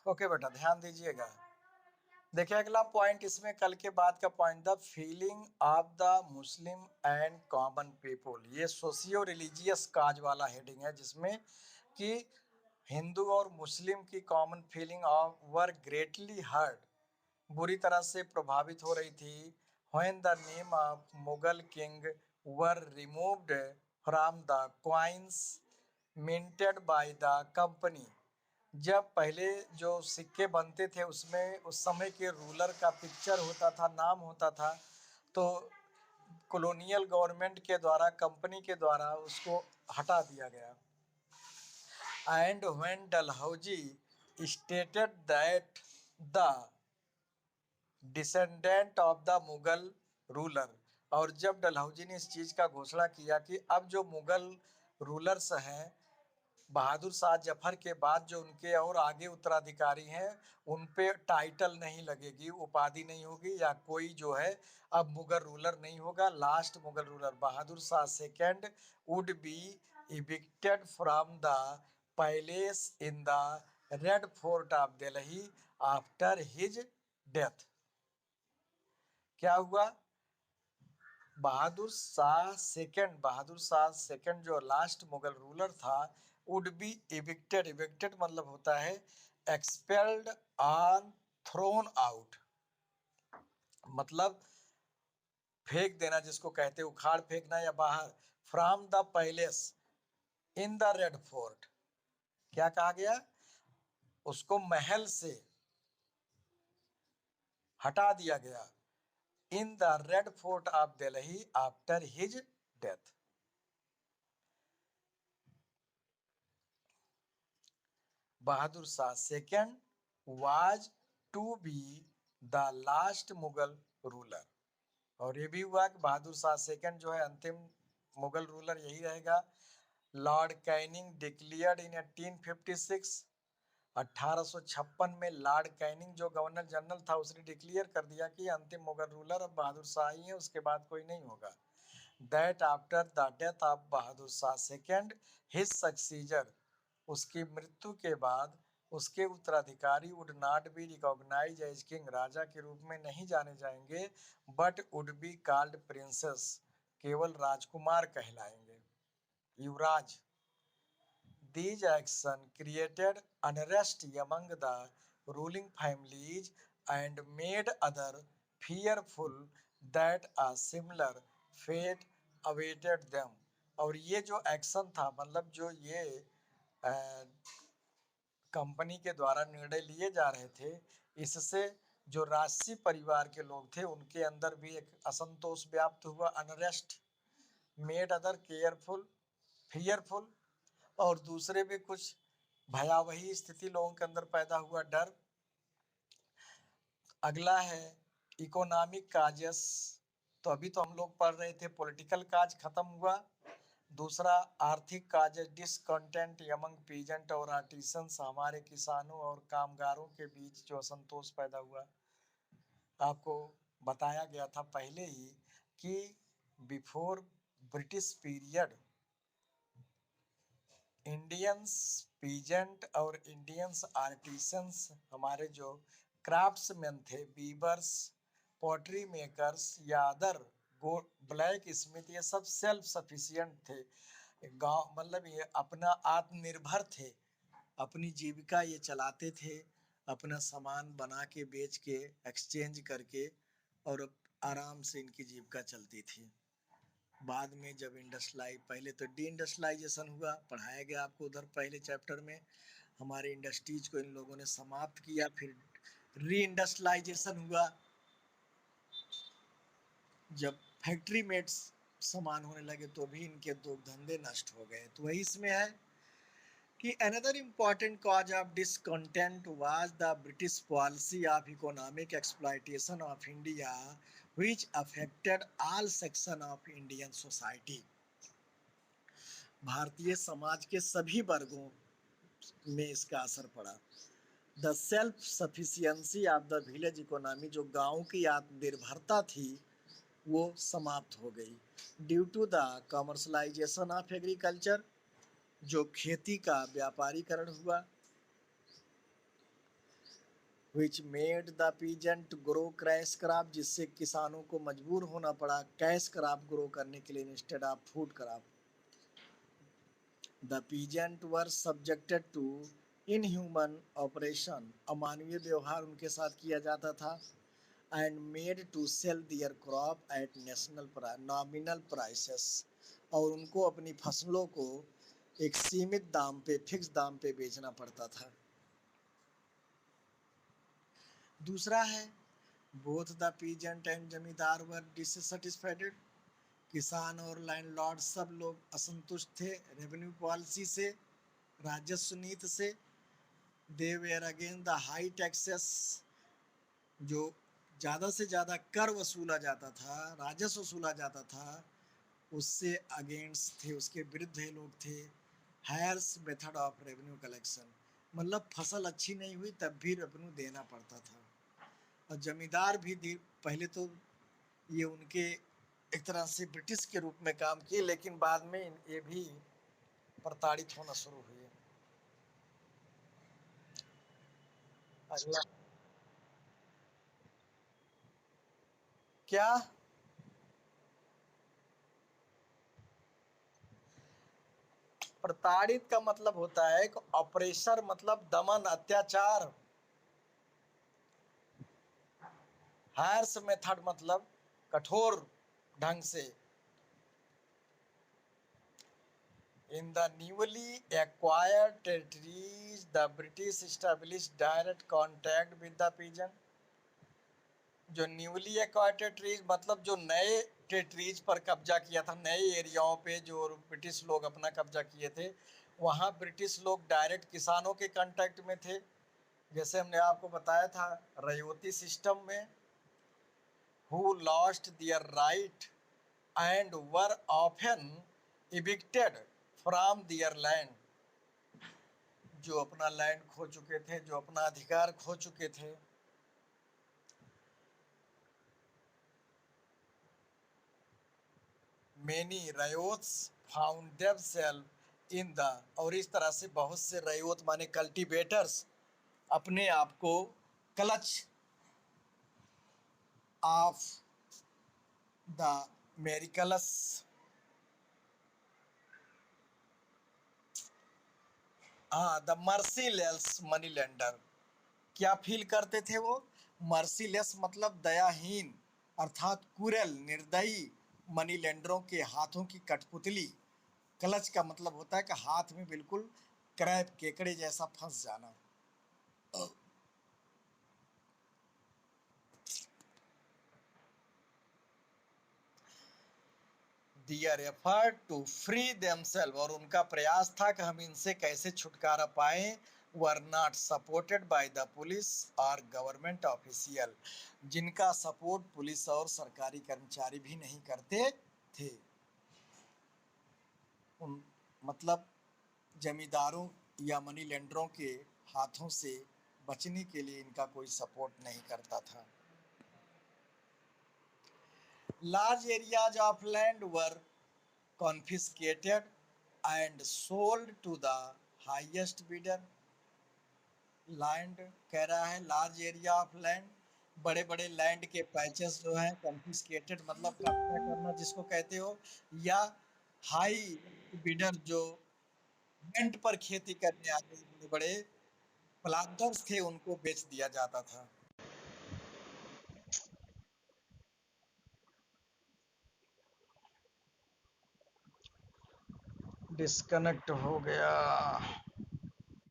Okay बेटा, ध्यान दीजिएगा। देखिए अगला पॉइंट इसमें कल के बाद का point, the feeling of the Muslim and common people. ये सोशियो रिलीजियस काज वाला हेडिंग है, जिसमें कि हिंदू और मुस्लिम की common feeling of were greatly hurt, बुरी तरह से प्रभावित हो रही थी। When the name of Mughal king were removed from the coins minted by the company. जब पहले जो सिक्के बनते थे उसमें उस समय के रूलर का पिक्चर होता था, नाम होता था, तो कॉलोनियल गवर्नमेंट के द्वारा, कंपनी के द्वारा उसको हटा दिया गया। And when Dalhousie stated that the descendant of the Mughal ruler, और जब डलहौजी ने इस चीज़ का घोषणा किया कि अब जो मुगल रूलर्स हैं, बहादुर शाह जफर के बाद जो उनके और आगे उत्तराधिकारी हैं, उन पे टाइटल नहीं लगेगी, उपाधि नहीं होगी, या कोई जो है अब मुगल रूलर नहीं होगा। Last Mughal ruler Bahadur Shah second would be evicted from the palace in the Red Fort of Delhi after his death. क्या हुआ? बहादुर शाह सेकेंड जो लास्ट मुगल रूलर था, वुड बी इविक्टेड। इविक्टेड मतलब होता है एक्सपेल्ड ऑन, थ्रोन आउट, मतलब फेंक देना जिसको कहते हैं, उखाड़ फेंकना या बाहर। From the palace in the Red Fort, क्या कहा गया? उसको महल से हटा दिया गया। In the Red Fort of Delhi after his death. Bahadur Shah second was to be the last Mughal ruler. और ये भी हुआ कि बहादुर शाह सेकेंड जो है अंतिम मुगल रूलर यही रहेगा। लॉर्ड कैनिंग डिक्लेयर्ड इन 1856, 1856 में लॉर्ड कैनिंग जो गवर्नर जनरल था, उसने डिक्लेयर कर दिया कि अंतिम मुगल रूलर अब बहादुर शाह ही है, उसके बाद कोई नहीं होगा। That after the death of Bahadur Shah second his successor, उसकी मृत्यु के बाद उसके उत्तराधिकारी would not be recognise as king, राजा के रूप में नहीं जाने जाएंगे, but would be called princes, केवल राजकुमार कहलाएंगे, युवराज। These action created unrest among the ruling families and made other fearful that a similar fate awaited them। और ये जो एक्शन था, मतलब जो ये कंपनी के द्वारा निर्णय लिए जा रहे थे, इससे जो राजसी परिवार के लोग थे उनके अंदर भी एक असंतोष व्याप्त हुआ, unrest, made other careful, fearful, और दूसरे भी कुछ भयावही स्थिति लोगों के अंदर पैदा हुआ, डर। अगला है इकोनॉमिक काजेस, तो अभी तो हम लोग पढ़ रहे थे पॉलिटिकल काज खत्म हुआ। दूसरा आर्थिक काज, डिसकंटेंट यमंग पीजेंट और आर्टिसंस, हमारे किसानों और कामगारों के बीच जो असंतोष पैदा हुआ। आपको बताया गया था पहले ही कि before British period Indians peasant और इंडियंस आर्टिसंस, हमारे जो क्राफ्ट्समैन थे, बीवर्स, पॉटरी मेकर्स या अदर ब्लैक स्मिथ, ये सब सेल्फ सफिशिएंट थे। गांव मतलब ये अपना आत्मनिर्भर थे, अपनी जीविका ये चलाते थे, अपना सामान बना के बेच के एक्सचेंज करके, और आराम से इनकी जीविका चलती थी। बाद में जब पहले तो डी इंडस्ट्रियलाइजेशन हुआ, पढ़ाया गया आपको उधर पहले चैप्टर में, हमारे इंडस्ट्रीज को इन लोगों ने समाप्त किया। फिर री इंडस्ट्रियलाइजेशन हुआ, जब फैक्ट्री मेड सामान होने लगे तो भी इनके दो धंधे नष्ट हो गए। तो वही इसमें है कि another important cause of discontent was the British policy of economic exploitation of India, which affected all sections of Indian society। Bharatiya Samaj के सभी वर्गों में इसका असर पड़ा। The self sufficiency of the village economy, जो गांव की आत्मनिर्भरता थी वो समाप्त हो गई। Due to the commercialisation of agriculture, जो खेती का व्यापारीकरण हुआ। which made the peasant grow cash crop, जिससे किसानों को मजबूर होना पड़ा कैश क्रॉप ग्रो करने के लिए instead of food crop. The peasant were subjected to inhuman operation, अमानवीय व्यवहार उनके साथ किया जाता था. And made to sell their crop at nominal prices, और उनको अपनी फसलों को एक सीमित दाम पे, फिक्स दाम पे बेचना पड़ता था. दूसरा है बोथ द पीजेंट एंड जमींदार वर डिससेटिस्फाइड, किसान और लैंडलॉर्ड सब लोग असंतुष्ट थे रेवेन्यू पॉलिसी से, राजस्व नीति से. They were again the high taxes, जो ज़्यादा से ज़्यादा कर वसूला जाता था, राजस्व वसूला जाता था, उससे अगेंस्ट थे, उसके विरुद्ध ये लोग थे. Hires method of revenue collection, मतलब फसल अच्छी नहीं हुई तब भी रेवेन्यू देना पड़ता था. और जमींदार भी पहले तो ये उनके एक तरह से ब्रिटिश के रूप में काम किए, लेकिन बाद में ये भी प्रताड़ित होना शुरू हुए. अगला क्या, प्रताड़ित का मतलब होता है कि ऑपरेशर मतलब दमन, अत्याचार. हायर्स मेथड मतलब कठोर ढंग से. In the newly acquired territories, the British established direct contact with the peasant. जो न्यूली एक्वायर्ड टेरिटरीज मतलब जो नए टेरिटरीज पर कब्जा किया था, नए एरियाओं पे जो ब्रिटिश लोग अपना कब्जा किए थे, वहाँ ब्रिटिश लोग डायरेक्ट किसानों के कांटेक्ट में थे. जैसे हमने आपको बताया था रयोती सिस्टम में, who lost their right and were often evicted from their land, जो अपना लैंड खो चुके थे, जो अपना अधिकार खो चुके थे. Many ryots found themselves in the, और इस तरह से बहुत से रयोत माने कल्टीवेटर्स अपने आप को clutch of the merciless, the merciless money lender. क्या फील करते थे वो? मर्सीलेस मतलब दयाहीन, अर्थात क्रूरल, निर्दयी मनी लेंडरों के हाथों की कठपुतली. क्लच का मतलब होता है कि हाथ में बिल्कुल क्रैप, केकड़े जैसा फंस जाना. Their effort to free themselves, और उनका प्रयास था कि हम इनसे कैसे छुटकारा पाएं, were not supported by the police or government official, जिनका सपोर्ट पुलिस और सरकारी कर्मचारी भी नहीं करते थे. मतलब जमींदारों या मनी लेंडरों के हाथों से बचने के लिए इनका कोई सपोर्ट नहीं करता था. Large areas of land were confiscated and sold to the highest bidder. Land कह रहा है लार्ज एरिया ऑफ लैंड, बड़े बड़े लैंड के पैचेस जो हैं कॉन्फिस्केटेड मतलब कब्जा करना जिसको कहते हो, या हाई बिडर जो रेंट पर खेती करने आते बड़े बड़े प्लांटर्स थे उनको बेच दिया जाता था. डिस्कनेक्ट हो गया.